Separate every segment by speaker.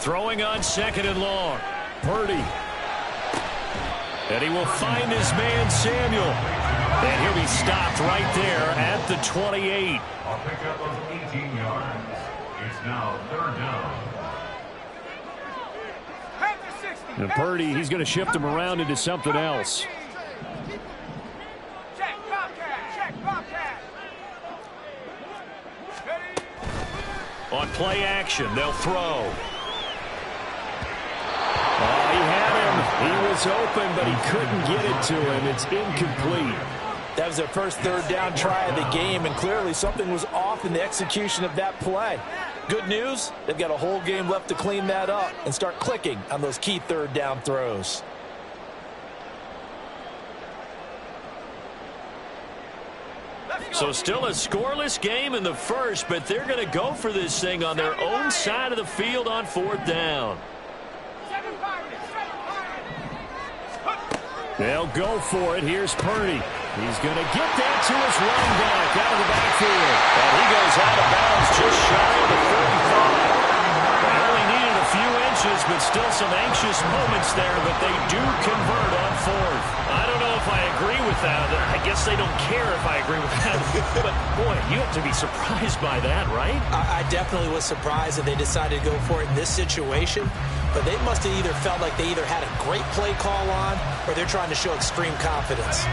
Speaker 1: Throwing on 2nd and long. Purdy. And he will find his man Samuel. And he'll be stopped right there at the 28.
Speaker 2: I'll pick up of 18 yards. It's now 3rd down.
Speaker 1: And Purdy, he's going to shift him around into something else.
Speaker 3: Check, Bobcat.
Speaker 1: On play action, they'll throw. Oh, he had him. He was open, but he couldn't get it to him. It's incomplete.
Speaker 4: That was their first 3rd down try of the game, and clearly something was off in the execution of that play. Good news, they've got a whole game left to clean that up and start clicking on those key 3rd down throws.
Speaker 1: So still a scoreless game in the first, but they're going to go for this thing on their own side of the field on 4th down. They'll go for it. Here's Purdy. He's going to get that to his running back out of the backfield. And he goes out of bounds just shy of the 35. They only needed a few inches, but still some anxious moments there, but they do convert on 4th. I don't know if I agree with that. I guess they don't care if I agree with that. But, boy, you have to be surprised by that, right?
Speaker 4: I definitely was surprised that they decided to go for it in this situation. But they must have either felt like they either had a great play call on or they're trying to show extreme confidence.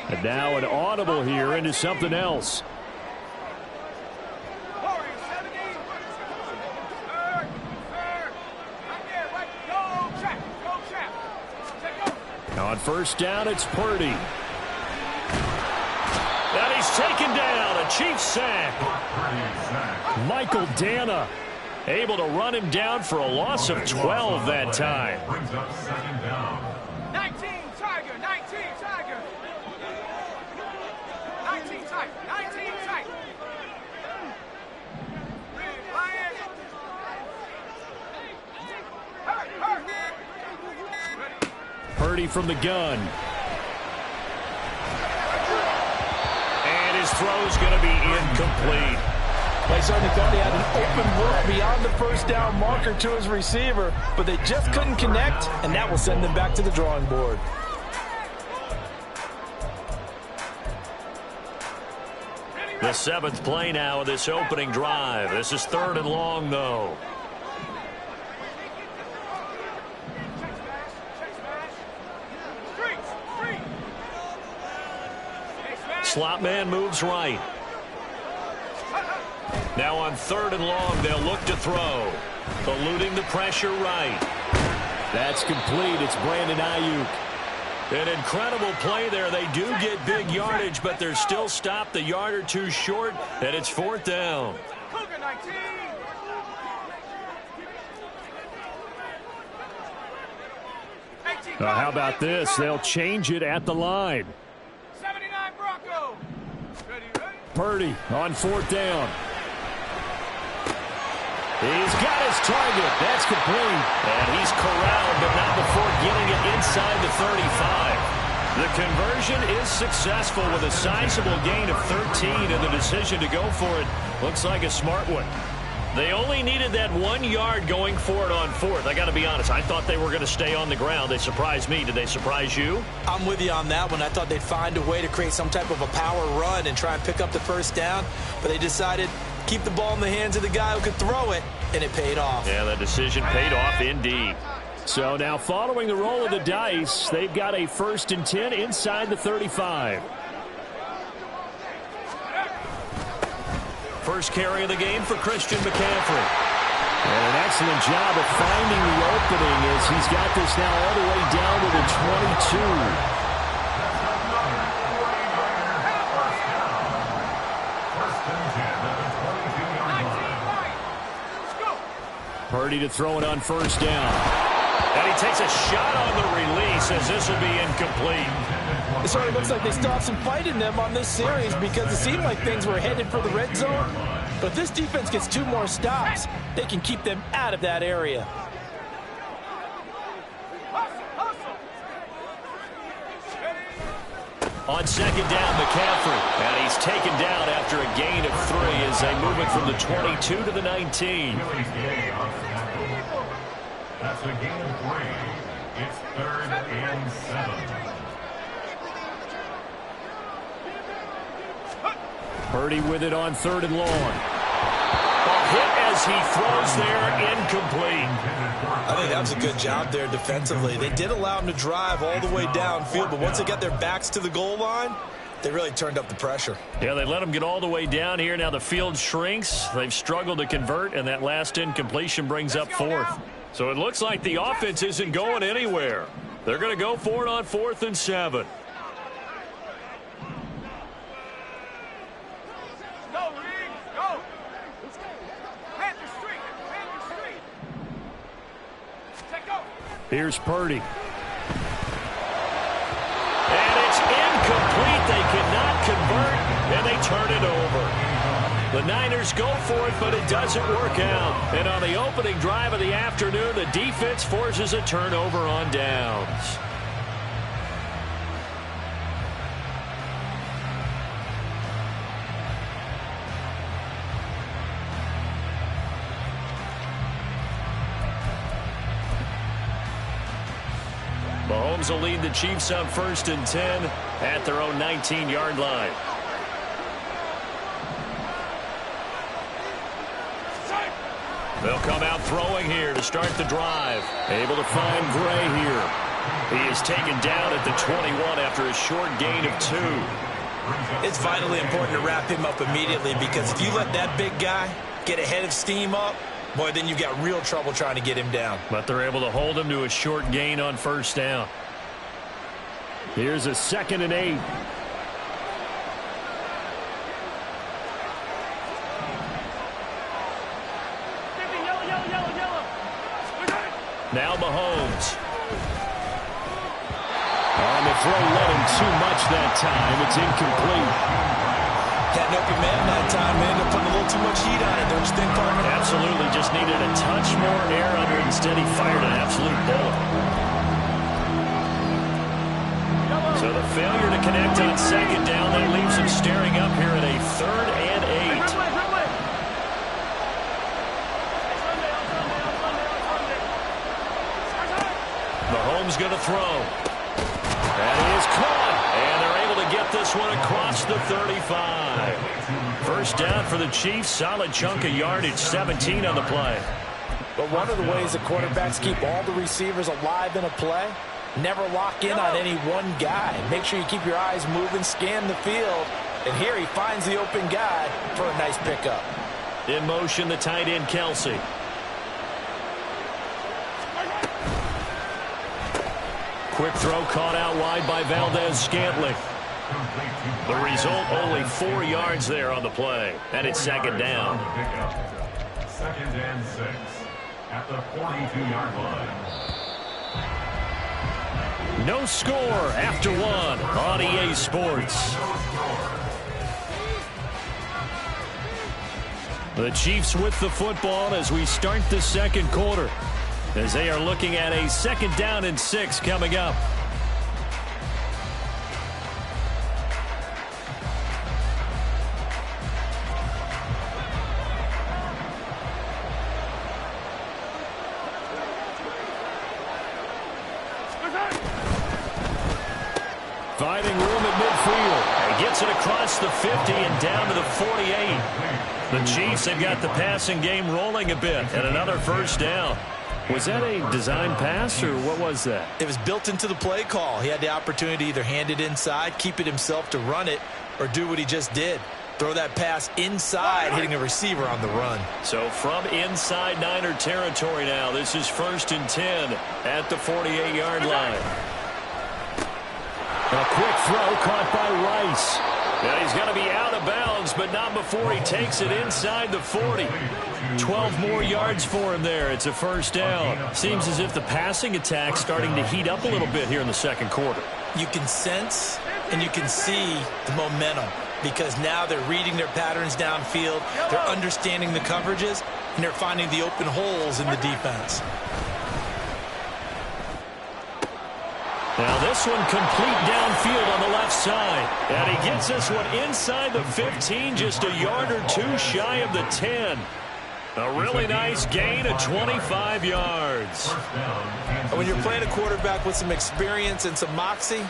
Speaker 1: And now an audible here into something else. On 1st down, it's Purdy. And he's taken down. A Chiefs sack. Michael Dana able to run him down for a loss of 12 that time.
Speaker 2: Brings up 2nd down.
Speaker 3: 19 Tiger. 19 Tiger.
Speaker 1: Purdy from the gun. And his throw's going to be incomplete.
Speaker 4: They certainly thought he had an open look beyond the 1st down marker to his receiver, but they just couldn't connect, and that will send them back to the drawing board.
Speaker 1: The 7th play now of this opening drive. This is 3rd and long, though. Slot man moves right. Now on 3rd and long, they'll look to throw. Eluding the pressure right. That's complete. It's Brandon Ayuk. An incredible play there. They do get big yardage, but they're still stopped a yard or two short, and it's 4th down. How about this? They'll change it at the line. Purdy on 4th down. He's got his target. That's complete. And he's corralled, but not before getting it inside the 35. The conversion is successful with a sizable gain of 13, and the decision to go for it looks like a smart one. They only needed that 1 yard going for it on 4th. I got to be honest, I thought they were going to stay on the ground. They surprised me. Did they surprise you?
Speaker 4: I'm with you on that one. I thought they'd find a way to create some type of a power run and try and pick up the 1st down, but they decided keep the ball in the hands of the guy who could throw it, and it paid off.
Speaker 1: Yeah, the decision paid off indeed. So now following the roll of the dice, they've got a 1st and 10 inside the 35. First carry of the game for Christian McCaffrey. And an excellent job of finding the opening as he's got this now all the way down to the 22. Purdy to throw it on 1st down. And he takes a shot on the release as this will be incomplete.
Speaker 4: It sort of looks like they still have some fight in them on this series because it seemed like things were headed for the red zone. But if this defense gets 2 more stops, they can keep them out of that area.
Speaker 1: On second down, McCaffrey. And he's taken down after a gain of 3 as they move it from the 22 to the 19.
Speaker 2: That's a gain of 3. It's 3rd and 7.
Speaker 1: Purdy with it on 3rd and long. Ball hit as he throws there, incomplete.
Speaker 4: I think that was a good job there defensively. They did allow him to drive all the way downfield, but once they got their backs to the goal line, they really turned up the pressure.
Speaker 1: Yeah, they let him get all the way down here. Now the field shrinks. They've struggled to convert, and that last incompletion brings up 4th. So it looks like the offense isn't going anywhere. They're going to go for it on 4th and 7. Here's Purdy. And it's incomplete. They cannot convert, and they turn it over. The Niners go for it, but it doesn't work out. And on the opening drive of the afternoon, the defense forces a turnover on downs. Mahomes will lead the Chiefs on 1st and 10 at their own 19-yard line. They'll come out throwing here to start the drive. Able to find Gray here. He is taken down at the 21 after a short gain of 2.
Speaker 4: It's vitally important to wrap him up immediately because if you let that big guy get a head of steam up, boy, then you've got real trouble trying to get him down.
Speaker 1: But they're able to hold him to a short gain on 1st down. Here's a 2nd and 8. Now Mahomes. On the throw, let him too much that time. It's incomplete.
Speaker 4: Had an open man that time, man. They're putting a little too much heat on it, don't you think, partner?
Speaker 1: Absolutely. Just needed a touch more air under it. Instead, he fired an absolute bullet. So the failure to connect on 2nd down, that leaves him staring up here at a 3rd and 8. Mahomes going to throw. That is caught. And they're able to get this one across the 35. 1st down for the Chiefs. Solid chunk of yardage. 17 on the play.
Speaker 4: But one of the ways that quarterbacks keep all the receivers alive in a play, never lock in on any one guy. Make sure you keep your eyes moving, scan the field. And here he finds the open guy for a nice pickup.
Speaker 1: In motion, the tight end, Kelsey. Quick throw caught out wide by Valdez-Scantling. The result, only 4 yards there on the play. And it's 2nd down.
Speaker 2: 2nd and 6 at the 42-yard line.
Speaker 1: No score after 1 on EA Sports. The Chiefs with the football as we start the 2nd quarter, as they are looking at a 2nd down and 6 coming up. Finding room at midfield. And gets it across the 50 and down to the 48. The Chiefs have got the passing game rolling a bit, and another 1st down. Was that a design pass, or what was that?
Speaker 4: It was built into the play call. He had the opportunity to either hand it inside, keep it himself to run it, or do what he just did. Throw that pass inside, hitting a receiver on the run.
Speaker 1: So from inside Niner territory now, this is 1st and 10 at the 48-yard line. A quick throw caught by Rice. And he's going to be out of bounds, but not before he takes it inside the 40. 12 more yards for him there. It's a 1st down. Seems as if the passing attack's starting to heat up a little bit here in the 2nd quarter.
Speaker 4: You can sense and you can see the momentum because now they're reading their patterns downfield, they're understanding the coverages, and they're finding the open holes in the defense.
Speaker 1: Now this one complete downfield on the left side. And he gets this one inside the 15, just a yard or two shy of the 10. A really nice gain of 25 yards.
Speaker 4: When you're playing a quarterback with some experience and some moxie,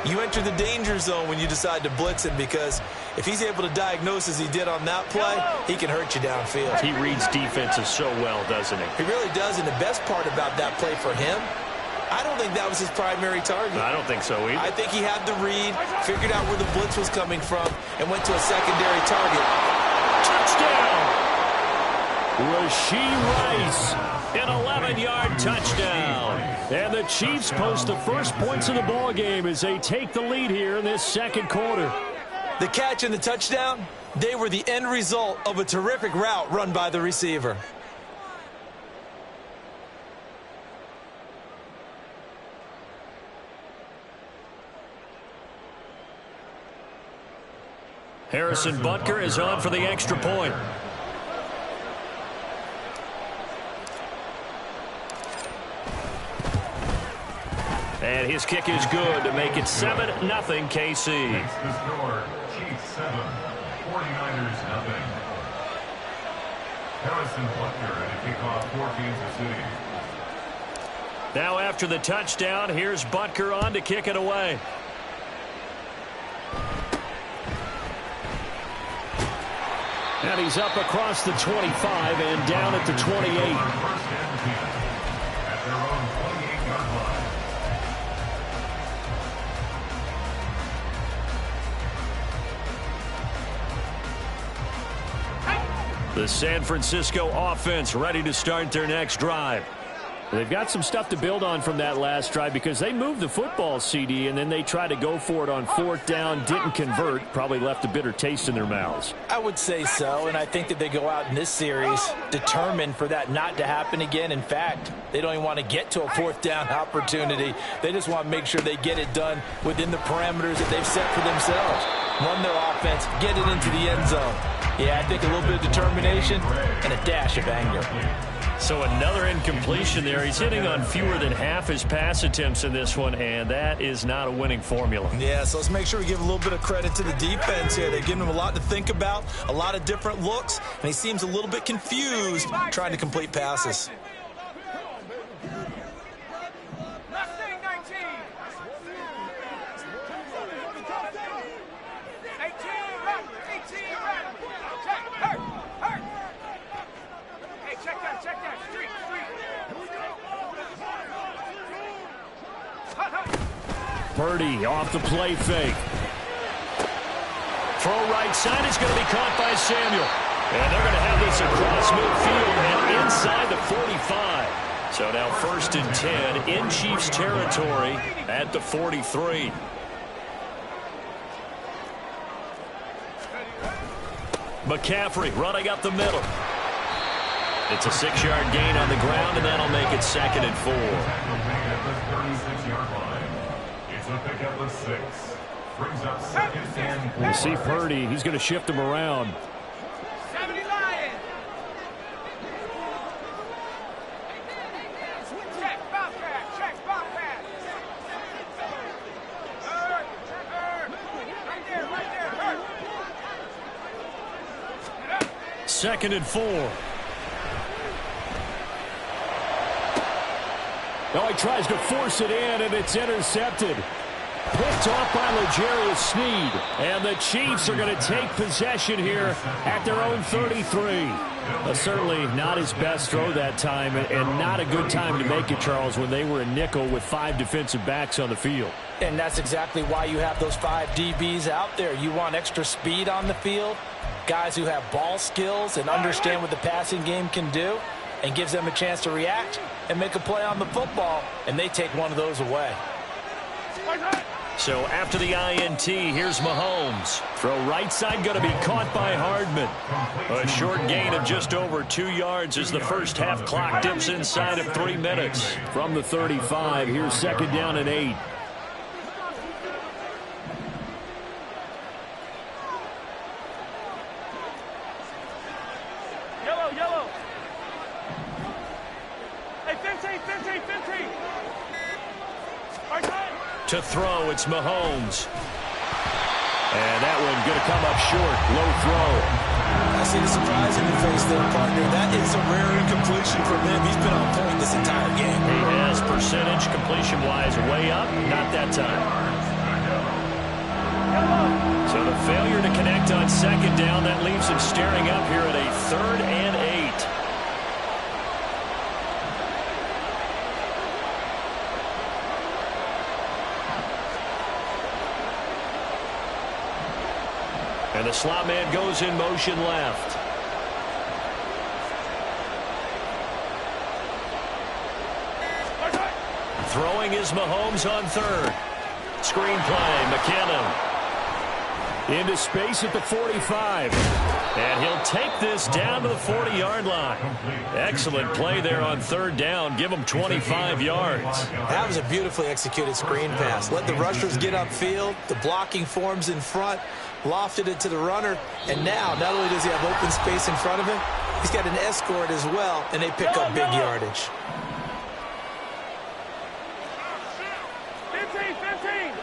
Speaker 4: you enter the danger zone when you decide to blitz him, because if he's able to diagnose as he did on that play, he can hurt you downfield.
Speaker 1: He reads defenses so well, doesn't he?
Speaker 4: He really does, and the best part about that play for him, I don't think that was his primary target.
Speaker 1: I don't think so either.
Speaker 4: I think he had the read, figured out where the blitz was coming from, and went to a secondary target.
Speaker 1: Touchdown! Rashee Rice, an 11-yard touchdown. And the Chiefs post the first points of the ball game as they take the lead here in this second quarter.
Speaker 4: The catch and the touchdown, they were the end result of a terrific route run by the receiver.
Speaker 1: Harrison Butker is on for the extra point. And his kick is good to make it 7-0 KC.
Speaker 2: Makes the score Chiefs 7, 49ers 0. Harrison Butker at a kickoff for Kansas City.
Speaker 1: Now after the touchdown, here's Butker on to kick it away. And he's up across the 25 and down at the 28.
Speaker 2: First and 10 at their own 28-yard line.
Speaker 1: The San Francisco offense ready to start their next drive. They've got some stuff to build on from that last drive because they moved the football, CD, and then they tried to go for it on fourth down, didn't convert, probably left a bitter taste in their mouths.
Speaker 4: I would say so, and I think that they go out in this series determined for that not to happen again. In fact, they don't even want to get to a fourth down opportunity. They just want to make sure they get it done within the parameters that they've set for themselves. Run their offense, get it into the end zone. Yeah, I think a little bit of determination and a dash of anger.
Speaker 1: So another incompletion there. He's hitting on fewer than half his pass attempts in this one, and that is not a winning formula.
Speaker 4: Yeah, so let's make sure we give a little bit of credit to the defense here. They're giving him a lot to think about, a lot of different looks, and he seems a little bit confused trying to complete passes.
Speaker 3: Mustang 19. 18 run. Check, hurt. Hey, check that. Street.
Speaker 1: Purdy off the play fake. Throw right side is going to be caught by Samuel. And they're going to have this across midfield and inside the 45. So now 1st and 10 in Chiefs territory at the 43. McCaffrey running up the middle. It's a 6-yard gain on the ground, and that'll make it 2nd and 4.
Speaker 2: At the 36-yard line. It's a pickup of 6. Brings up 2nd and 4.
Speaker 1: You see Purdy, he's going to shift him around.
Speaker 3: 70 Lions. Check, Bobcat. Hurt. Right there, hurt.
Speaker 1: 2nd and 4. Now he tries to force it in, and it's intercepted. Picked off by L'Jarius Sneed. And the Chiefs are going to take possession here at their own 33. Certainly not his best throw that time, and not a good time to make it, Charles, when they were in nickel with 5 defensive backs on the field.
Speaker 4: And that's exactly why you have those 5 DBs out there. You want extra speed on the field, guys who have ball skills and understand what the passing game can do, and gives them a chance to react and make a play on the football, and they take one of those away.
Speaker 1: So after the INT, here's Mahomes. Throw right side going to be caught by Hardman. A short gain of just over 2 yards as the first half clock dips inside of 3 minutes. From the 35, here's 2nd down and 8.
Speaker 3: Yellow. Hey, 15. Right side.
Speaker 1: To throw, it's Mahomes. And that one going to come up short. Low throw.
Speaker 4: I see the surprise in your face there, partner. That is a rare incompletion from him. He's been on point this entire game.
Speaker 1: He has percentage completion-wise way up. Not that time. So the failure to connect on second down, that leaves him staring up here at a 3rd and 8. And the slot man goes in motion left. Throwing is Mahomes on 3rd. Screen play, McKinnon. Into space at the 45. And he'll take this down to the 40-yard line. Excellent play there on 3rd down. Give him 25 yards.
Speaker 4: That was a beautifully executed screen pass. Let the rushers get upfield. The blocking forms in front. Lofted it to the runner. And now, not only does he have open space in front of him, he's got an escort as well. And they pick up big yardage.
Speaker 3: 15.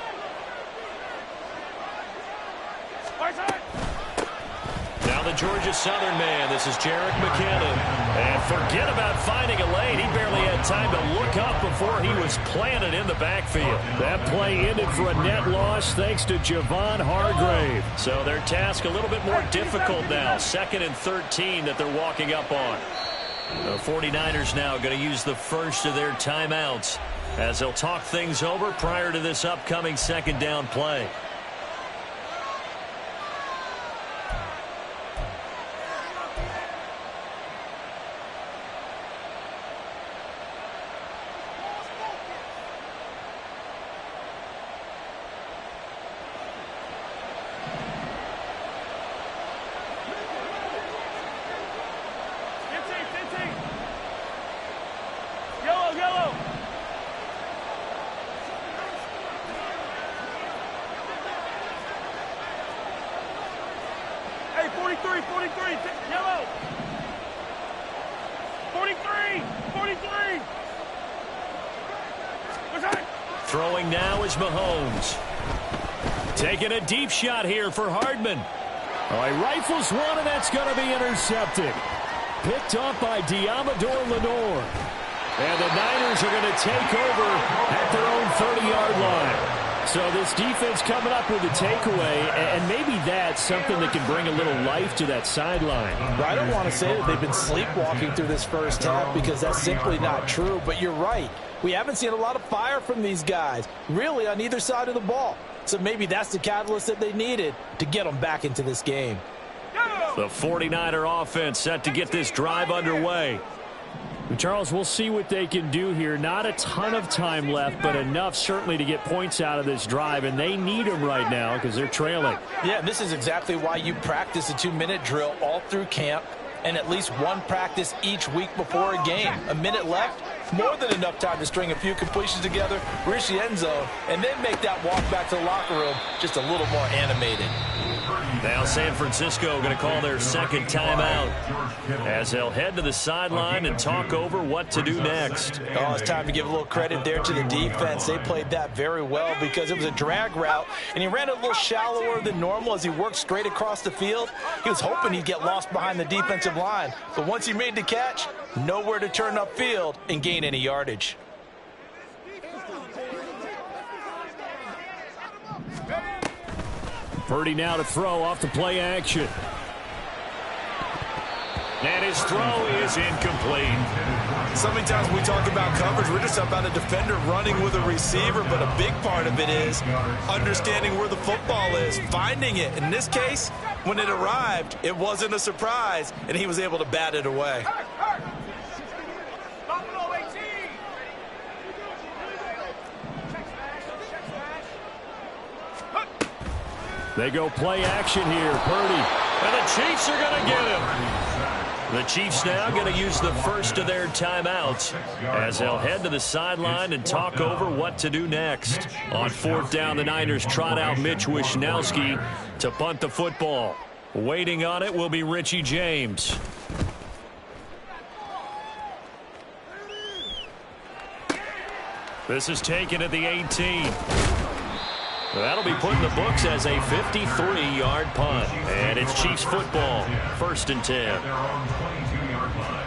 Speaker 1: Now the Georgia Southern man. This is Jerick McKinnon. And forget about finding a lane. He barely had time to look up before he was planted in the backfield. That play ended for a net loss thanks to Javon Hargrave. So their task a little bit more difficult now. 2nd and 13 that they're walking up on. The 49ers now going to use the first of their timeouts as they'll talk things over prior to this upcoming 2nd down play.
Speaker 3: Yellow. Hey, 43. Yellow. 43.
Speaker 1: Throwing now is Mahomes. Taking a deep shot here for Hardman.
Speaker 5: Oh, he rifles one, and that's going to be intercepted. Picked off by Diamador Lenore. And the Niners are going to take over at their own 30-yard line. So this defense coming up with a takeaway, and maybe that's something that can bring a little life to that sideline.
Speaker 4: I don't want to say that they've been sleepwalking through this first half because that's simply not true, but you're right. We haven't seen a lot of fire from these guys, really, on either side of the ball. So maybe that's the catalyst that they needed to get them back into this game.
Speaker 1: The 49er offense set to get this drive underway.
Speaker 5: Charles, we'll see what they can do here. Not a ton of time left, but enough certainly to get points out of this drive, and they need them right now because they're trailing.
Speaker 4: Yeah, this is exactly why you practice a 2-minute drill all through camp and at least one practice each week before a game. A minute left, more than enough time to string a few completions together, reach the end zone, and then make that walk back to the locker room just a little more animated.
Speaker 1: Now San Francisco going to call their second timeout as they'll head to the sideline and talk over what to do next.
Speaker 4: Oh, it's time to give a little credit there to the defense. They played that very well because it was a drag route, and he ran a little shallower than normal as he worked straight across the field. He was hoping he'd get lost behind the defensive line, but once he made the catch, nowhere to turn upfield and gain any yardage.
Speaker 5: Purdy now to throw off the play action.
Speaker 1: And his throw is incomplete.
Speaker 4: So many times when we talk about coverage, we're just about a defender running with a receiver, but a big part of it is understanding where the football is, finding it. In this case, when it arrived, it wasn't a surprise, and he was able to bat it away.
Speaker 3: Buffalo 18.
Speaker 5: They go play action here. Purdy.
Speaker 1: And the Chiefs are going to get him. The Chiefs now going to use the first of their timeouts as they'll head to the sideline and talk over what to do next. On fourth down, the Niners trot out Mitch Wishnowsky to punt the football. Waiting on it will be Richie James. This is taken at the 18. That'll be put in the books as a 53-yard punt. And it's Chiefs football, 1st and 10.
Speaker 2: At their own 22-yard line.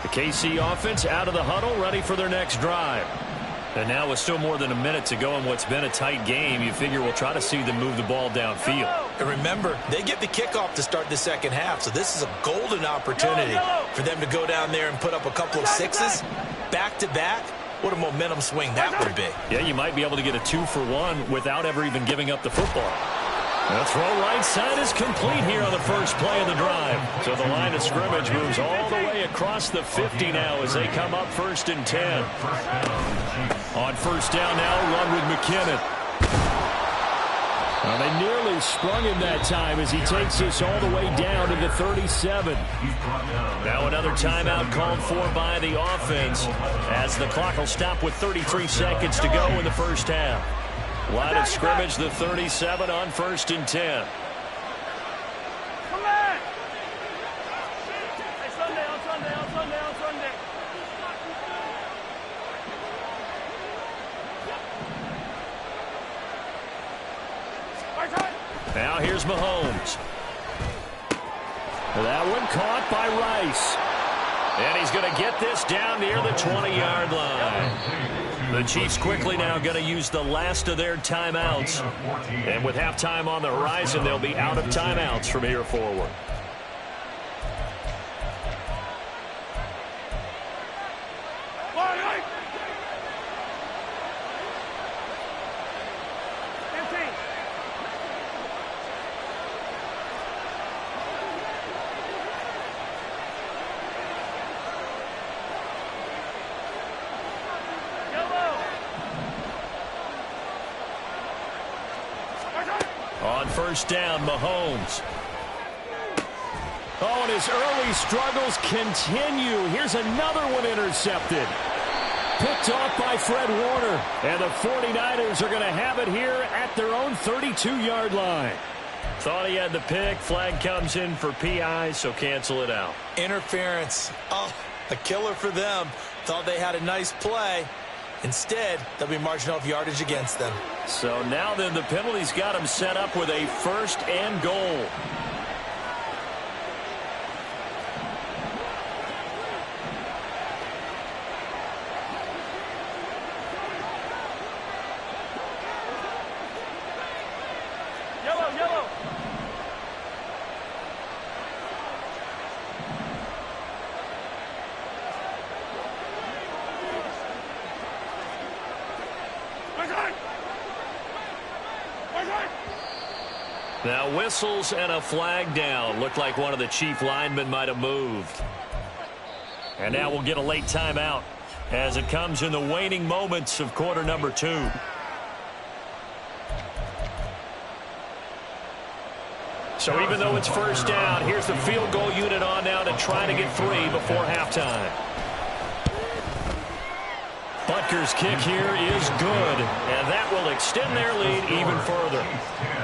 Speaker 1: The KC offense out of the huddle, ready for their next drive. And now with still more than a minute to go in what's been a tight game, you figure we'll try to see them move the ball downfield.
Speaker 4: And remember, they get the kickoff to start the second half, so this is a golden opportunity for them to go down there and put up a couple of sixes back-to-back. What a momentum swing that would be.
Speaker 1: Yeah, you might be able to get a 2-for-1 without ever even giving up the football. The throw right side is complete here on the first play of the drive. So the line of scrimmage moves all the way across the 50 now as they come up 1st and 10. On 1st down now, run with McKinnon.
Speaker 5: Well, they nearly sprung him that time as he takes this all the way down to the 37.
Speaker 1: Now another timeout called for by the offense as the clock will stop with 33 seconds to go in the first half. Line of scrimmage, the 37 on 1st and 10.
Speaker 3: Come on! Hey, Sunday, on Sunday, on Sunday, on Sunday.
Speaker 1: Now here's Mahomes.
Speaker 5: That one caught by Rice.
Speaker 1: And he's going to get this down near the 20-yard line. The Chiefs quickly now going to use the last of their timeouts. And with halftime on the horizon, they'll be out of timeouts from here forward. On 1st down, Mahomes.
Speaker 5: Oh, and his early struggles continue. Here's another one intercepted. Picked off by Fred Warner. And the 49ers are going to have it here at their own 32-yard line.
Speaker 1: Thought he had the pick. Flag comes in for PI, so cancel it out.
Speaker 4: Interference. Oh, a killer for them. Thought they had a nice play. Instead, they'll be marching off yardage against them.
Speaker 1: So now then the penalty's got him set up with a 1st and goal.
Speaker 3: Yellow.
Speaker 1: Now whistles and a flag down. Looked like one of the Chief linemen might have moved. And now we'll get a late timeout as it comes in the waning moments of quarter number 2. So even though it's 1st down, here's the field goal unit on now to try to get 3 before halftime. Butker's kick here is good, and that will extend their lead even further.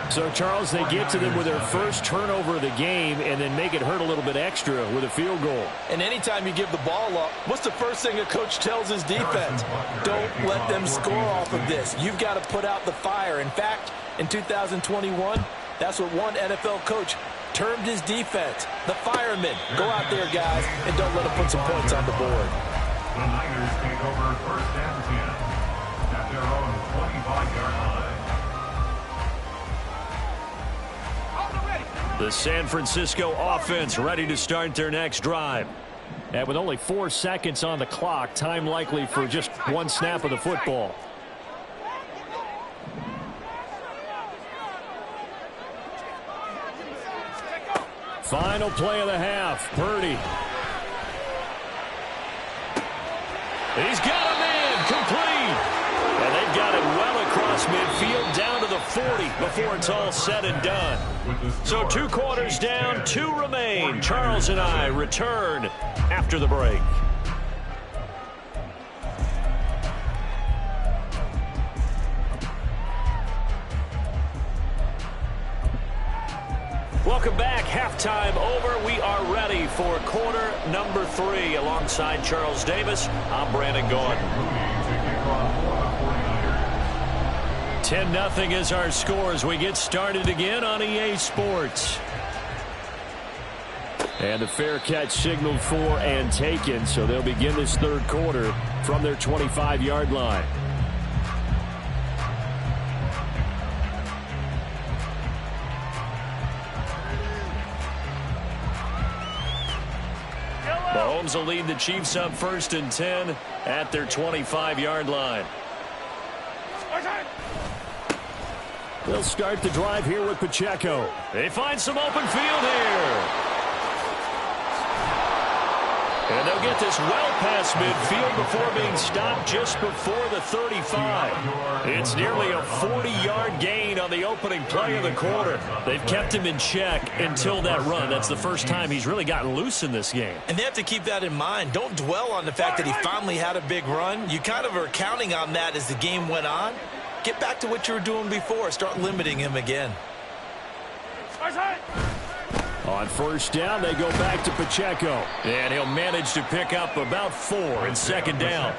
Speaker 5: So, Charles, they get to them with their first turnover of the game and then make it hurt a little bit extra with a field goal.
Speaker 4: And anytime you give the ball up, what's the first thing a coach tells his defense? Don't let them score off of this. You've got to put out the fire. In fact, in 2021, that's what one NFL coach termed his defense, the firemen. Go out there, guys, and don't let them put some points on the board.
Speaker 2: The Niners take over 1st and 10 at their own 25-yard line.
Speaker 1: The San Francisco offense ready to start their next drive.
Speaker 5: And with only 4 seconds on the clock, time likely for just one snap of the football. Final play of the half. Purdy.
Speaker 1: He's got a man complete. And they've got it well across midfield down to the 40 before it's all said and done. So 2 quarters down, 2 remain. Charles and I return after the break. Welcome back. Halftime over. We are ready for quarter number 3. Alongside Charles Davis, I'm Brandon Gaudin. 10-0 is our score as we get started again on EA Sports. And a fair catch signaled for and taken, so they'll begin this third quarter from their 25-yard line. Mahomes will lead the Chiefs up 1st and 10 at their 25-yard line. They'll start the drive here with Pacheco. They find some open field here. And they'll get this well past midfield before being stopped just before the 35. It's nearly a 40-yard gain on the opening play of the quarter. They've kept him in check until that run. That's the first time he's really gotten loose in this game.
Speaker 4: And they have to keep that in mind. Don't dwell on the fact that he finally had a big run. You kind of are counting on that as the game went on. Get back to what you were doing before. Start limiting him again.
Speaker 5: On 1st down, they go back to Pacheco. And he'll manage to pick up about 4 in 2nd down.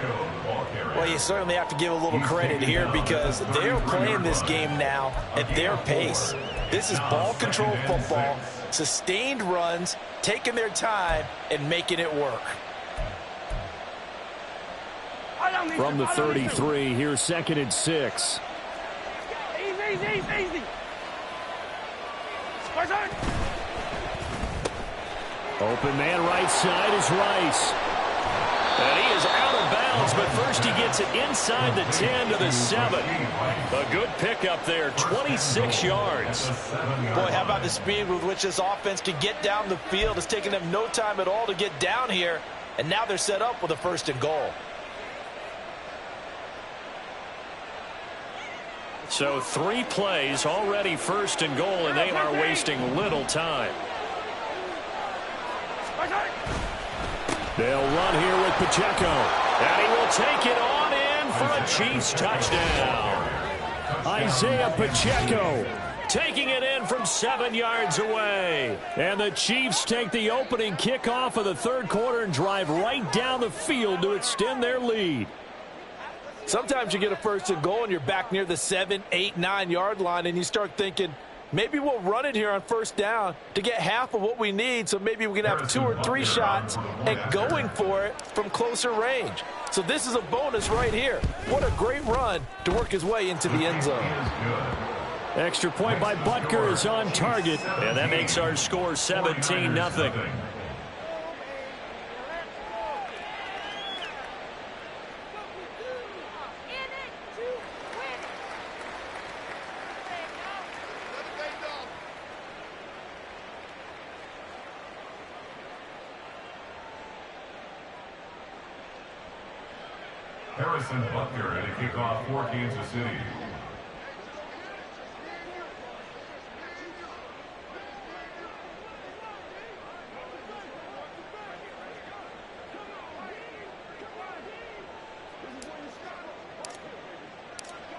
Speaker 4: Well, you certainly have to give a little credit here because they're playing this game now at their pace. This is ball control football, sustained runs, taking their time, and making it work.
Speaker 5: From the 33, here's 2nd and 6.
Speaker 3: Easy.
Speaker 5: Open man right side is Rice.
Speaker 1: And he is out of bounds, but first he gets it inside the 10 to the 7. A good pickup there, 26 yards.
Speaker 4: Boy, how about the speed with which this offense can get down the field? It's taken them no time at all to get down here, and now they're set up with a 1st and goal.
Speaker 1: So 3 plays, already 1st and goal, and they are wasting little time.
Speaker 5: They'll run here with Pacheco.
Speaker 1: And he will take it on in for a Chiefs touchdown.
Speaker 5: Isaiah Pacheco
Speaker 1: taking it in from 7 yards away.
Speaker 5: And the Chiefs take the opening kickoff of the third quarter and drive right down the field to extend their lead.
Speaker 4: Sometimes you get a 1st and goal and you're back near the 7, 8, 9-yard line and you start thinking, maybe we'll run it here on 1st down to get half of what we need, so maybe we can have 2 or 3 shots at going for it from closer range. So this is a bonus right here. What a great run to work his way into the end zone.
Speaker 5: Extra point by Butker is on target.
Speaker 1: And that makes our score 17-0.
Speaker 2: Harrison Butker to kick off for Kansas City.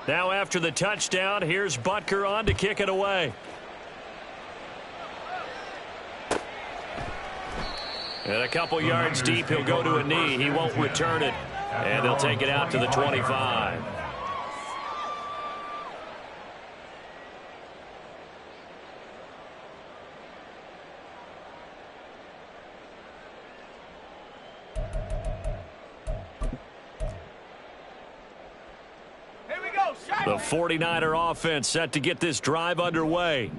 Speaker 1: Now after the touchdown, here's Butker on to kick it away. And a couple yards deep, he'll go to a knee. He won't return it. And they'll take it out to the 25. The 49er offense set to get this drive underway.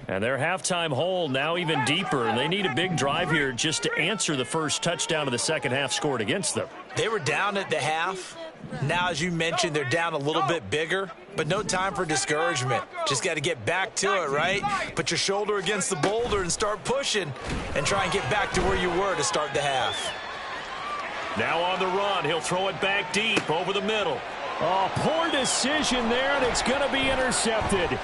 Speaker 1: And their halftime hole now even deeper, and they need a big drive here just to answer the first touchdown of the second half scored against them.
Speaker 4: They were down at the half. Now, as you mentioned, they're down a little bit bigger, but no time for discouragement. Just got to get back to it, right? Put your shoulder against the boulder and start pushing and try and get back to where you were to start the half.
Speaker 1: Now on the run, he'll throw it back deep over the middle.
Speaker 5: Oh, poor decision there, and it's going to be intercepted.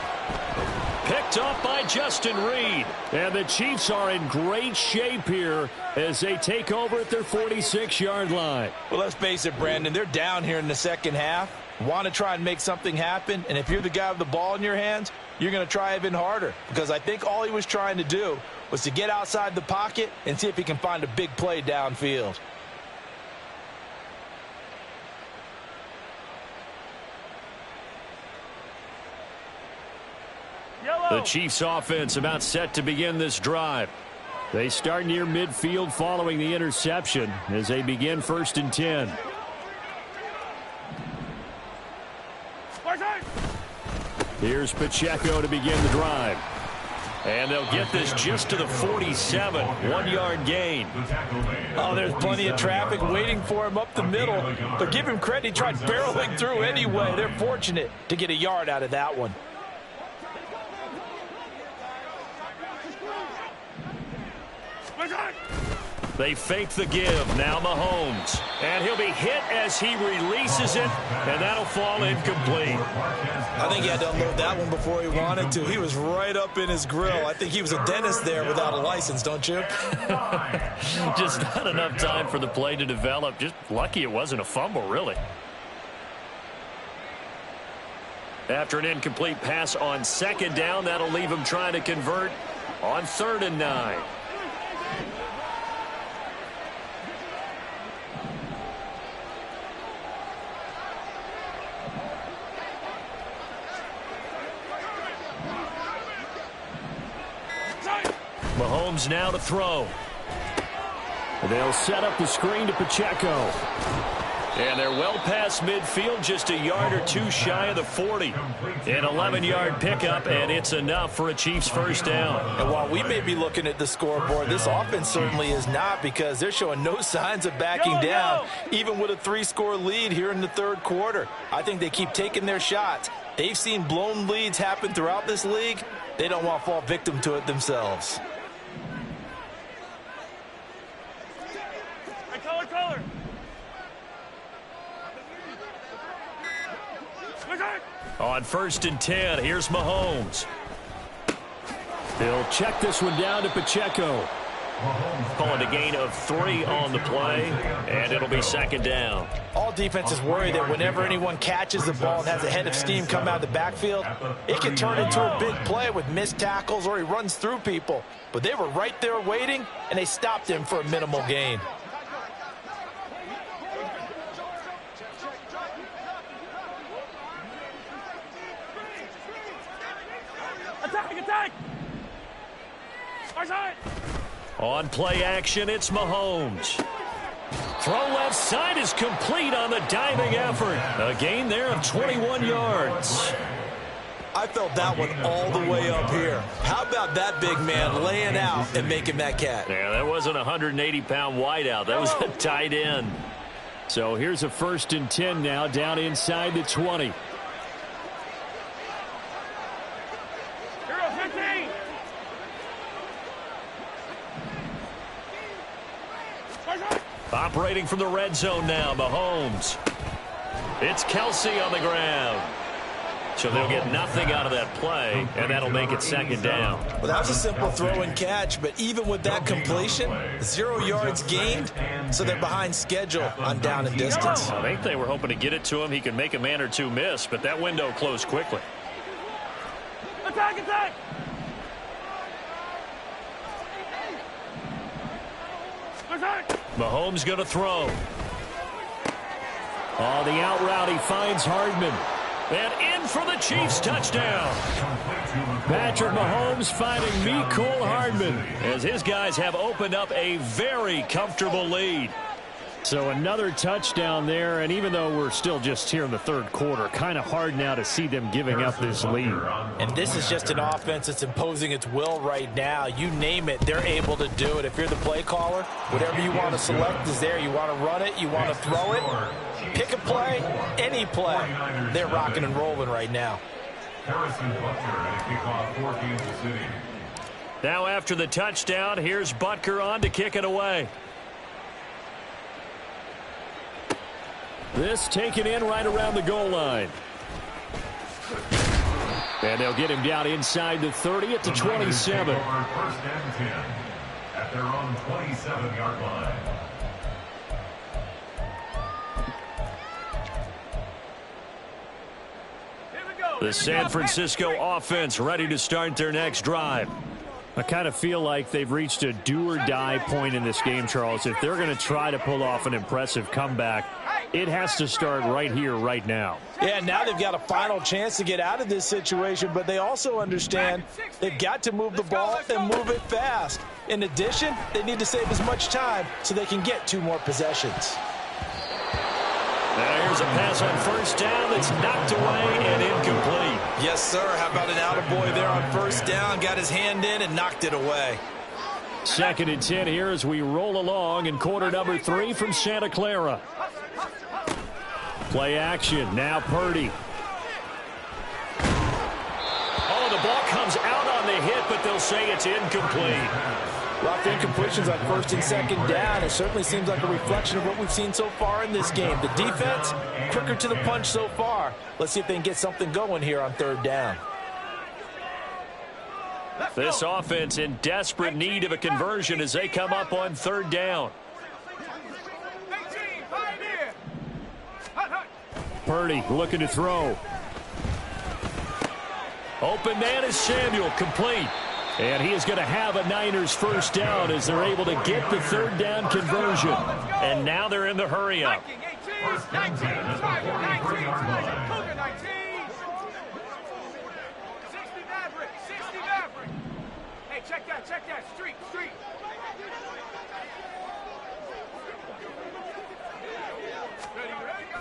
Speaker 1: Picked up by Justin Reed.
Speaker 5: And the Chiefs are in great shape here as they take over at their 46-yard line.
Speaker 4: Well, let's face it, Brandon, they're down here in the second half. Want to try and make something happen, and if you're the guy with the ball in your hands, you're going to try even harder, because I think all he was trying to do was to get outside the pocket and see if he can find a big play downfield.
Speaker 5: The Chiefs offense about set to begin this drive. They start near midfield following the interception as they begin 1st and 10. Here's Pacheco to begin the drive. And they'll get this just to the 47, 1-yard gain.
Speaker 4: Oh, there's plenty of traffic waiting for him up the middle. But give him credit, he tried barreling through anyway. They're fortunate to get a yard out of that one.
Speaker 5: They fake the give. Now Mahomes. And he'll be hit as he releases it, and that'll fall incomplete.
Speaker 4: I think he had to unload that one before he wanted to. He was right up in his grill. I think he was a dentist there without a license, don't you?
Speaker 5: Just not enough time for the play to develop. Just lucky it wasn't a fumble, really. After an incomplete pass on 2nd down, that'll leave him trying to convert on 3rd and 9. Mahomes now to throw. They'll set up the screen to Pacheco.
Speaker 1: And they're well past midfield, just a yard or two shy of the 40. An 11-yard pickup, and it's enough for a Chiefs first down.
Speaker 4: And while we may be looking at the scoreboard, this offense certainly is not, because they're showing no signs of backing down, even with a 3-score lead here in the 3rd quarter. I think they keep taking their shots. They've seen blown leads happen throughout this league. They don't want to fall victim to it themselves.
Speaker 3: Color.
Speaker 1: On 1st and 10, here's Mahomes.
Speaker 5: They'll check this one down to Pacheco.
Speaker 1: Calling a gain of 3 on the play, and it'll be 2nd down.
Speaker 4: All defenses worry that whenever anyone catches the ball and has a head of steam come out of the backfield, it can turn into a big play with missed tackles or he runs through people. But they were right there waiting, and they stopped him for a minimal gain.
Speaker 3: Attack!
Speaker 1: On play action, it's Mahomes. Throw left side is complete on the diving effort. A gain there of 21 yards.
Speaker 4: I felt that one all the way up here. How about that big man laying out and making that catch?
Speaker 1: Yeah, that wasn't a 180-pound wideout. That was a tight end.
Speaker 5: So here's a 1st and 10 now, down inside the 20.
Speaker 1: Operating from the red zone now, Mahomes. It's Kelsey on the ground. So they'll get nothing out of that play, and that'll make it 2nd down.
Speaker 4: Well, that was a simple throw and catch, but even with that completion, 0 yards gained, so they're behind schedule on down and distance.
Speaker 1: I think they were hoping to get it to him. He could make a man or two miss, but that window closed quickly.
Speaker 3: Attack!
Speaker 1: Mahomes going to throw.
Speaker 5: Oh, the out route, he finds Hardman.
Speaker 1: And in for the Chiefs touchdown.
Speaker 5: Patrick Mahomes finding Mecole Hardman,
Speaker 1: as his guys have opened up a very comfortable lead.
Speaker 5: So another touchdown there, and even though we're still just here in the 3rd quarter, kind of hard now to see them giving up this lead.
Speaker 4: And this is just an offense that's imposing its will right now. You name it, they're able to do it. If you're the play caller, whatever you want to select is there. You want to run it, you want to throw it, pick a play, any play. They're rocking and rolling right now.
Speaker 2: Harrison Butker to kick off for Kansas City.
Speaker 1: Now after the touchdown, here's Butker on to kick it away.
Speaker 5: This taken in right around the goal line. And they'll get him down inside the 30 at the 27.
Speaker 2: 1st and 10 at their own 27-yard line.
Speaker 1: The San Francisco offense ready to start their next drive.
Speaker 5: I kind of feel like they've reached a do-or-die point in this game, Charles. If they're going to try to pull off an impressive comeback, it has to start right here, right now.
Speaker 4: Yeah, now they've got a final chance to get out of this situation, but they also understand they've got to move the ball and move it fast. In addition, they need to save as much time so they can get 2 more possessions.
Speaker 1: Now here's a pass on first down that's knocked away and incomplete.
Speaker 4: Yes, sir. How about an attaboy there on first down? Got his hand in and knocked it away.
Speaker 5: 2nd and 10 here as we roll along in quarter number 3 from Santa Clara. Play action. Now Purdy.
Speaker 1: Oh, the ball comes out on the hit, but they'll say it's incomplete.
Speaker 4: Lots of incompletions on 1st and 2nd down. It certainly seems like a reflection of what we've seen so far in this game. The defense, quicker to the punch so far. Let's see if they can get something going here on 3rd down.
Speaker 1: This offense in desperate need of a conversion as they come up on 3rd down.
Speaker 5: Purdy looking to throw.
Speaker 1: Open man is Samuel, complete.
Speaker 5: And he is going to have a Niners first down as they're able to get the 3rd down conversion.
Speaker 1: And now they're in the hurry-up.
Speaker 2: First and 10 at the 43-yard line.
Speaker 3: Hey, check that, street.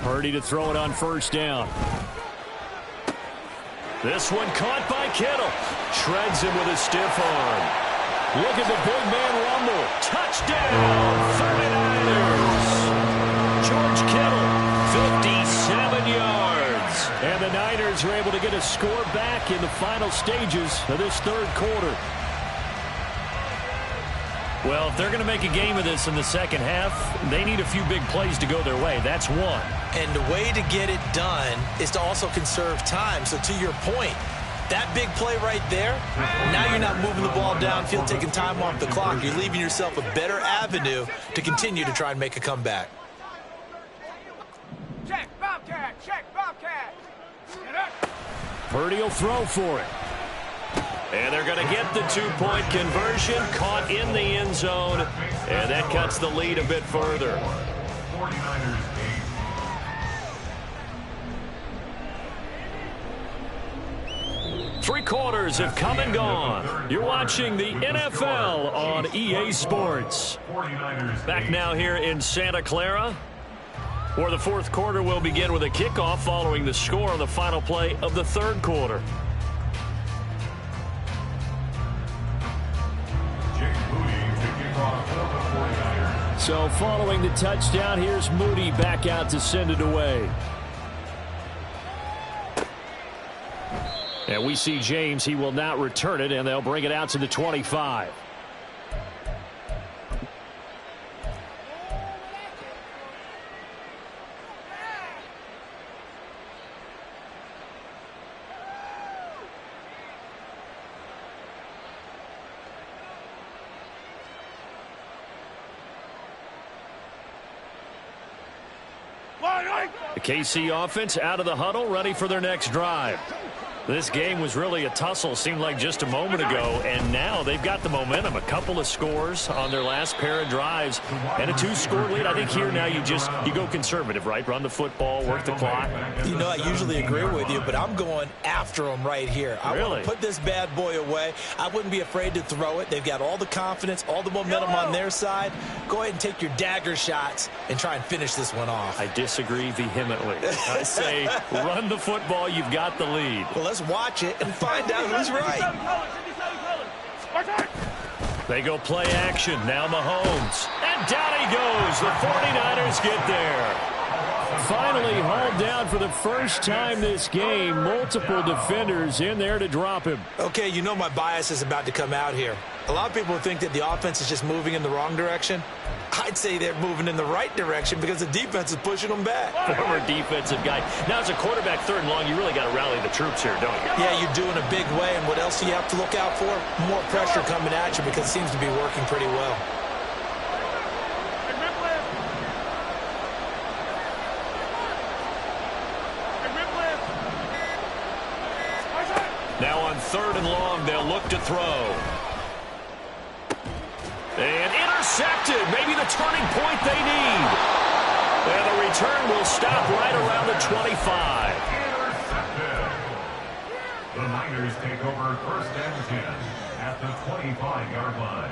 Speaker 5: Purdy to throw it on first down.
Speaker 1: This one caught by Kittle. Shreds him with a stiff arm.
Speaker 5: Look at the big man rumble.
Speaker 1: Touchdown, 49ers. George Kittle, 57 yards.
Speaker 5: And the Niners are able to get a score back in the final stages of this 3rd quarter.
Speaker 1: Well, if they're going to make a game of this in the 2nd half, they need a few big plays to go their way. That's one.
Speaker 4: And the way to get it done is to also conserve time. So to your point, that big play right there, now you're not moving the ball downfield, taking time off the clock. You're leaving yourself a better avenue to continue to try and make a comeback.
Speaker 3: Check, Bobcat.
Speaker 5: Purdy will throw for it.
Speaker 1: And they're going to get the 2-point conversion, caught in the end zone, and that cuts the lead a bit further.
Speaker 2: 49ers
Speaker 1: 8. 3 quarters have come and gone. You're watching the NFL on EA Sports. Back now here in Santa Clara, where the 4th quarter will begin with a kickoff following the score on the final play of the 3rd quarter.
Speaker 5: So following the touchdown, here's Moody back out to send it away. And we see James. He will not return it, and they'll bring it out to the 25. The KC offense out of the huddle, ready for their next drive. This game was really a tussle, seemed like just a moment ago, and now they've got the momentum. A couple of scores on their last pair of drives, and a 2-score lead. I think here now you go conservative, right? Run the football, work the clock.
Speaker 4: You know, I usually agree with you, but I'm going after them right here. I want to put this bad boy away. I wouldn't be afraid to throw it. They've got all the confidence, all the momentum on their side. Go ahead and take your dagger shots and try and finish this one off.
Speaker 1: I disagree vehemently. I say run the football. You've got the lead.
Speaker 4: Well, let's watch it and find out who's right.
Speaker 1: They go play action. Now Mahomes. And down he goes. The 49ers get there.
Speaker 5: Finally hauled down for the first time this game. Multiple defenders in there to drop him.
Speaker 4: Okay, you know my bias is about to come out here. A lot of people think that the offense is just moving in the wrong direction. I'd say they're moving in the right direction because the defense is pushing them back.
Speaker 1: Former defensive guy. Now, as a quarterback, 3rd and long, you really got to rally the troops here, don't you?
Speaker 4: Yeah, you do in a big way. And what else do you have to look out for? More pressure coming at you because it seems to be working pretty well.
Speaker 1: 3rd and long. They'll look to throw. And intercepted. Maybe the turning point they need. And the return will stop right around the 25.
Speaker 2: Intercepted. The Niners take over 1st and 10 at the 25-yard line.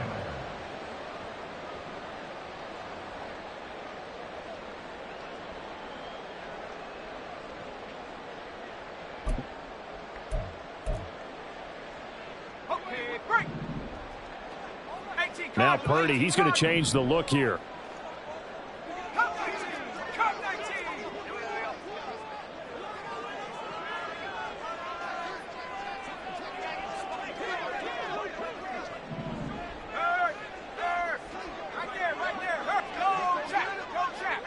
Speaker 3: Okay, break.
Speaker 5: Now Purdy, he's going to change the look here.
Speaker 3: Cut 19. Cut 19. Right there. Go, Jack. Go, Jack.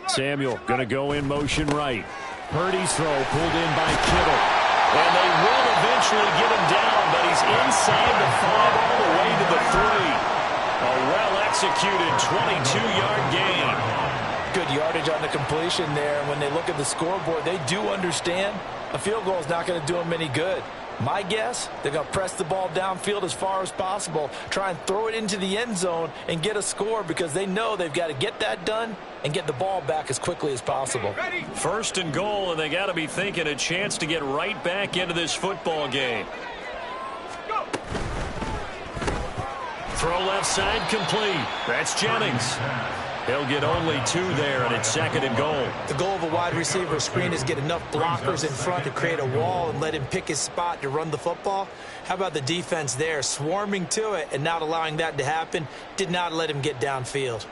Speaker 5: Samuel going to go in motion right. Purdy's throw pulled in by Kittle.
Speaker 1: And they will eventually get him down, but he's inside the 5 all the way to the 3. A well-executed 22-yard gain.
Speaker 4: Good yardage on the completion there. When they look at the scoreboard, they do understand a field goal is not going to do them any good. My guess, they're going to press the ball downfield as far as possible, try and throw it into the end zone and get a score because they know they've got to get that done and get the ball back as quickly as possible.
Speaker 1: 1st and goal, and they got to be thinking a chance to get right back into this football game. Throw left side complete. That's Jennings. He'll get only 2 there, and it's 2nd and goal.
Speaker 4: The goal of a wide receiver screen is get enough blockers in front to create a wall and let him pick his spot to run the football. How about the defense there, swarming to it and not allowing that to happen? Did not let him get downfield.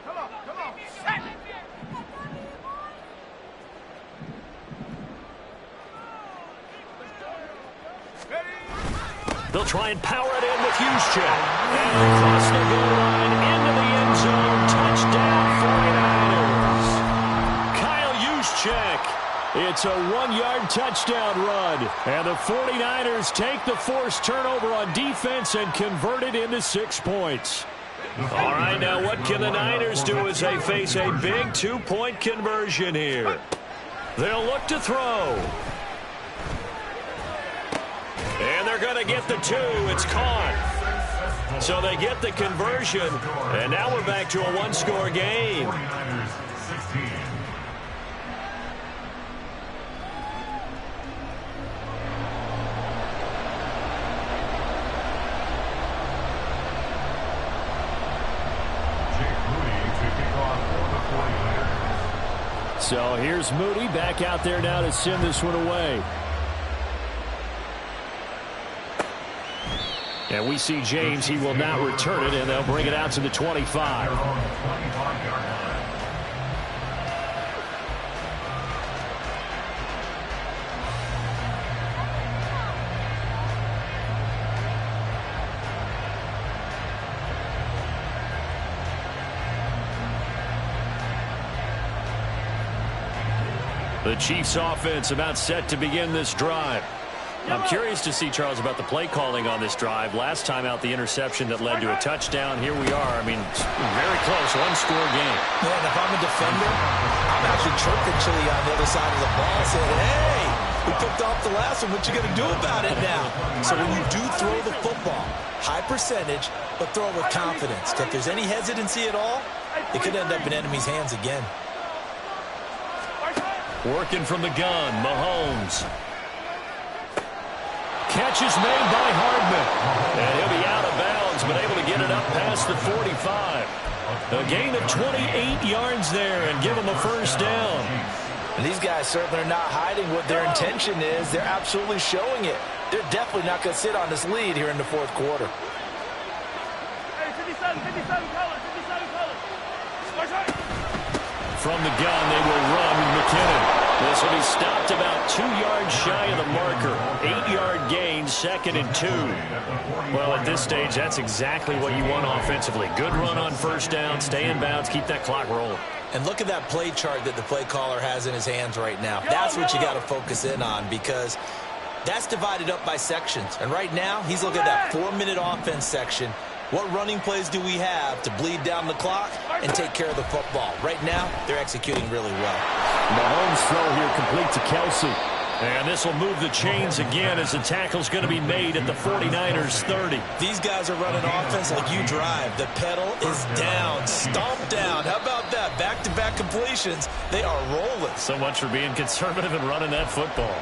Speaker 3: Come on. Set.
Speaker 1: They'll try and power it in with Juszczyk. And across the goal line into the end zone. Touchdown 49ers. Kyle Juszczyk.
Speaker 5: It's a 1-yard touchdown run. And the 49ers take the forced turnover on defense and convert it into 6 points.
Speaker 1: All right, now what can the Niners do as they face a big 2-point conversion here? They'll look to throw. And they're going to get the 2. It's caught. So they get the conversion. And now we're back to a 1-score game.
Speaker 2: 49ers 16. Jake Moody to kick off for the 49ers.
Speaker 5: So here's Moody back out there now to send this one away. And we see James. He will not return it, and they'll bring it out to the 25.
Speaker 2: They're on the 25-yard line.
Speaker 5: The Chiefs offense about set to begin this drive.
Speaker 1: I'm curious to see, Charles, about the play calling on this drive. Last time out, the interception that led to a touchdown. Here we are. I mean, very close, 1-score game.
Speaker 4: Yeah, and if I'm a defender, I'm actually chirping Chili on the other side of the ball saying, hey, we picked off the last one. What you going to do about it now? So when you do throw the football, high percentage, but throw it with confidence. If there's any hesitancy at all, it could end up in enemy's hands again.
Speaker 1: Working from the gun, Mahomes.
Speaker 5: Catch is made by Hardman.
Speaker 1: And he'll be out of bounds, but able to get it up past the 45. A gain of 28 yards there and give him a first down.
Speaker 4: And these guys certainly are not hiding what their intention is. They're absolutely showing it. They're definitely not going to sit on this lead here in the 4th quarter.
Speaker 3: Hey, 57 colors.
Speaker 1: From the gun, they will run McKinnon. This will be stopped about 2 yards shy of the marker. 8-yard gain, 2nd and 2. Well, at this stage, that's exactly what you want offensively. Good run on first down, stay in bounds, keep that clock rolling.
Speaker 4: And look at that play chart that the play caller has in his hands right now. That's what you got to focus in on because that's divided up by sections. And right now, he's looking at that 4-minute offense section. What running plays do we have to bleed down the clock and take care of the football? Right now, they're executing really well.
Speaker 5: Mahomes' throw here complete to Kelsey. And this will move the chains again as the tackle's going to be made at the 49ers 30.
Speaker 4: These guys are running offense like you drive. The pedal is down, stomp down. How about that? Back-to-back completions. They are rolling.
Speaker 5: So much for being conservative and running that football.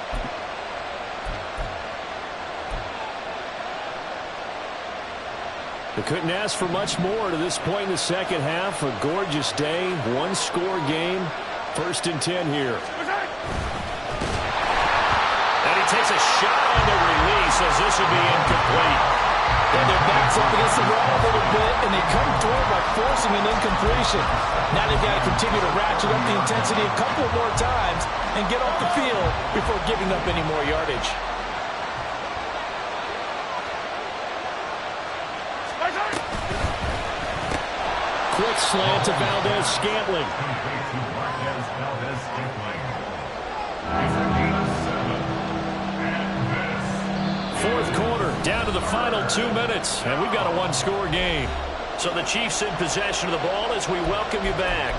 Speaker 5: They couldn't ask for much more to this point in the second half. A gorgeous day, one-score game. 1st and 10 here. And he takes a shot on the release as this would be incomplete.
Speaker 4: And their backs up against the wall a little bit, and they come through by forcing an incompletion. Now they've got to continue to ratchet up the intensity a couple more times and get off the field before giving up any more yardage.
Speaker 5: Quick slant to Valdez-Scantling. Fourth quarter, down to the final 2 minutes, and we've got a one-score game. So the Chiefs in possession of the ball as we welcome you back.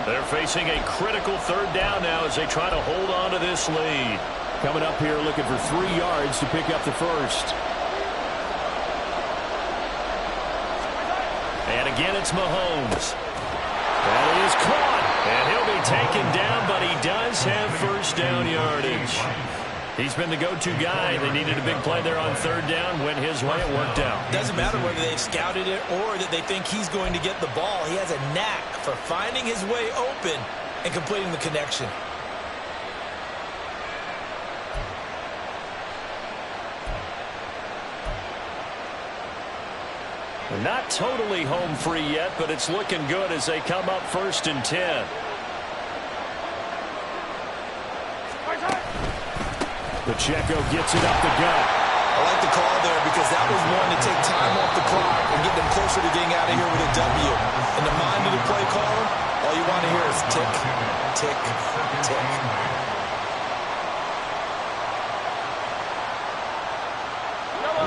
Speaker 5: They're facing a critical 3rd down now as they try to hold on to this lead. Coming up here looking for 3 yards to pick up the first. And again, it's Mahomes. That is caught. And he'll be taken down, but he does have first down yardage. He's been the go-to guy. They needed a big play there on 3rd down. Went his way. It worked out.
Speaker 4: Doesn't matter whether they've scouted it or that they think he's going to get the ball. He has a knack for finding his way open and completing the connection.
Speaker 5: They're not totally home free yet, but it's looking good as they come up 1st and 10. Pacheco gets it up the gut.
Speaker 4: I like the call there because that was one to take time off the clock and get them closer to getting out of here with a W. In the mind of the play caller, all you want to hear is tick, tick, tick.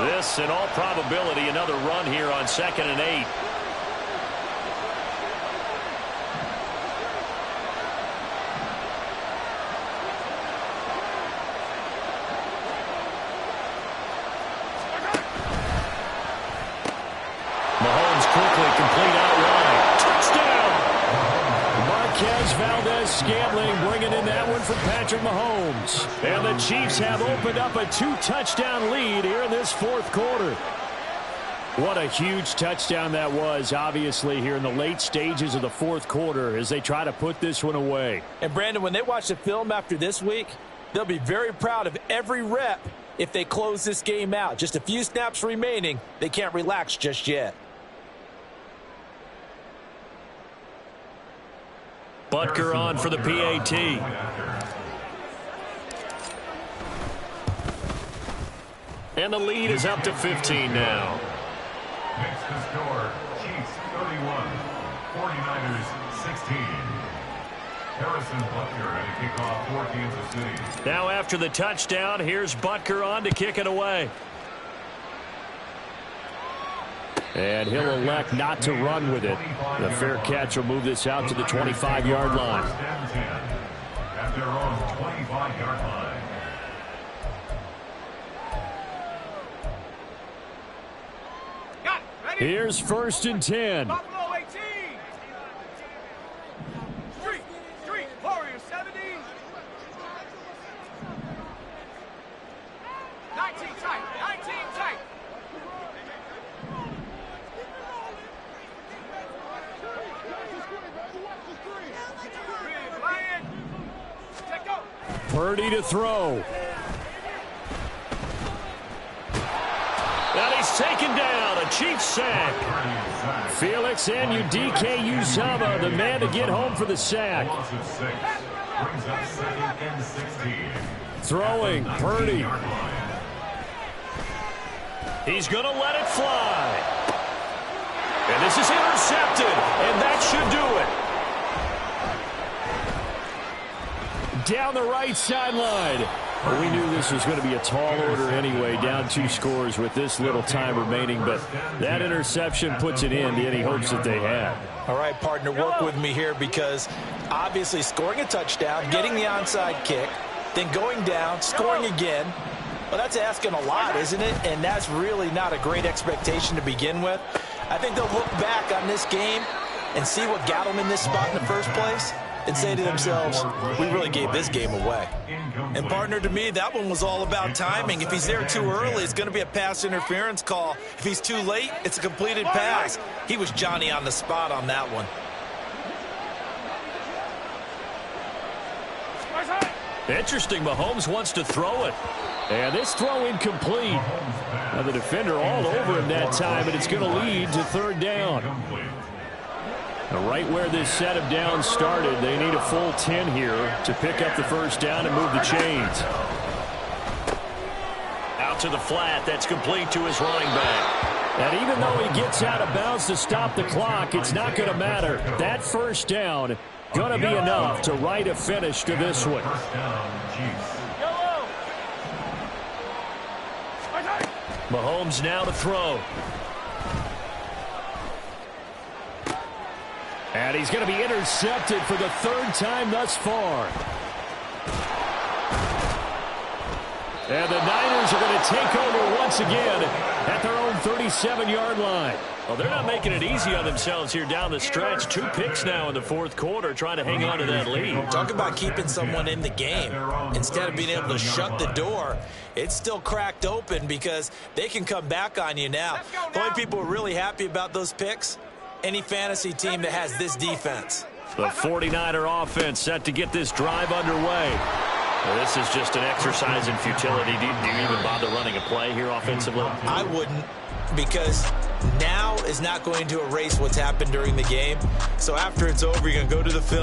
Speaker 5: This, in all probability, another run here on 2nd and 8. Mahomes quickly complete outright. Touchdown! Marquez Valdez-Scantling bringing in that one from Patrick Mahomes. And the Chiefs have opened up a 2-touchdown lead here in this 4th quarter. What a huge touchdown that was, obviously, here in the late stages of the 4th quarter as they try to put this one away.
Speaker 4: And, Brandon, when they watch the film after this week, they'll be very proud of every rep if they close this game out. Just a few snaps remaining. They can't relax just yet.
Speaker 5: Butker on for the PAT. And the lead is up to 15 now.
Speaker 2: Next to score, Chiefs 31, 49ers 16. Harrison Butker had a kickoff for Kansas City.
Speaker 5: Now after the touchdown, here's Butker on to kick it away. And he'll elect not to run with it. The fair catch will move this out to the 25-yard line.
Speaker 2: First and 10 at their own 25-yard line.
Speaker 5: Here's 1st and 10.
Speaker 3: Buffalo 18. Street, Warriors 70. 19 tight.
Speaker 5: Purdy to throw. And he's taken down. A Chiefs sack. Felix Anudike-Uzomah, the man to get home for the sack.
Speaker 2: Loss of 6. Brings up 2nd and 16.
Speaker 5: Throwing, Purdy. He's going to let it fly. And this is intercepted. And that should do it. Down the right sideline. Well, we knew this was going to be a tall order anyway, down 2 scores with this little time remaining, but that interception puts an end to any hopes that they had.
Speaker 4: All right, partner, work with me here because obviously scoring a touchdown, getting the onside kick, then going down, scoring again, well, that's asking a lot, isn't it? And that's really not a great expectation to begin with. I think they'll look back on this game and see what got them in this spot in the first place and say to themselves, we really gave this game away. And, partner, to me, that one was all about timing. If he's there too early, it's going to be a pass interference call. If he's too late, it's a completed pass. He was Johnny on the spot on that one.
Speaker 5: Interesting, Mahomes wants to throw it. And this throw incomplete. Now the defender all over him that time, and it's going to lead to 3rd down. Now right where this set of downs started, they need a full 10 here to pick up the 1st down and move the chains. Out to the flat, that's complete to his running back. And even though he gets out of bounds to stop the clock, it's not going to matter. That 1st down going to be enough to write a finish to this one. Mahomes now to throw. And he's going to be intercepted for the 3rd time thus far. And the Niners are going to take over once again at their own 37-yard line. Well, they're not making it easy on themselves here down the stretch. 2 picks now in the 4th quarter, trying to hang on to that lead.
Speaker 4: Talk about keeping someone in the game. Instead of being able to shut the door, it's still cracked open because they can come back on you now. The only people who are really happy about those picks, any fantasy team that has this defense.
Speaker 5: The 49er offense set to get this drive underway. Well, this is just an exercise in futility. Do you even bother running a play here offensively?
Speaker 4: I wouldn't, because now is not going to erase what's happened during the game. So after it's over, you're going to go to the film.